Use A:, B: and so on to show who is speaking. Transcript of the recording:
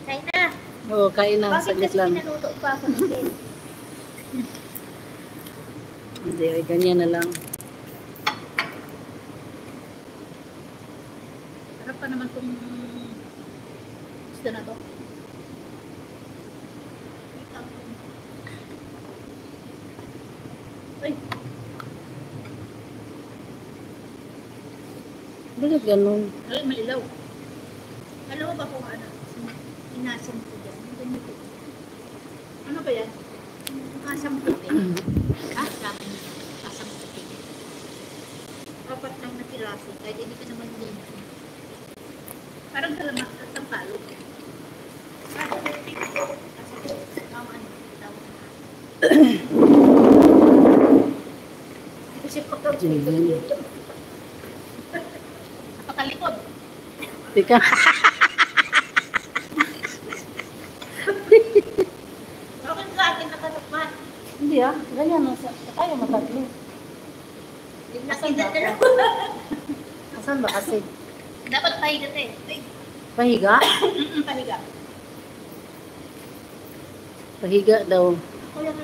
A: Kain na.
B: Oo, kain na.
A: Bakit
B: Saglit
A: kasi
B: lang.
A: pinaluto pa ako ng cake?
B: Hindi, ay ganyan na lang.
A: Sarap pa naman itong isda na to. Ay,
B: Bakit ganun?
A: ay, malilaw. Alam mo ba kung ano? Inasam ko dyan. Ganito. Ano ba yan? Asam puti. Ah, sabi niya. Asam puti. Apat lang na piraso. Kahit hindi ka naman din. Parang salamat at sampalo. Asam puti. Asam puti. Tama ano. Kasi pagkakas dito. Napakalikod.
B: Tika.
A: Bakit sa akin nakatakmat?
B: Hindi ah, ganyan na. Tayo matatlo.
A: Nakita na lang.
B: Asan ba kasi?
A: Dapat pahigat eh. Ay,
B: Pahiga?
A: pahiga.
B: Pahiga daw.
A: Ako lang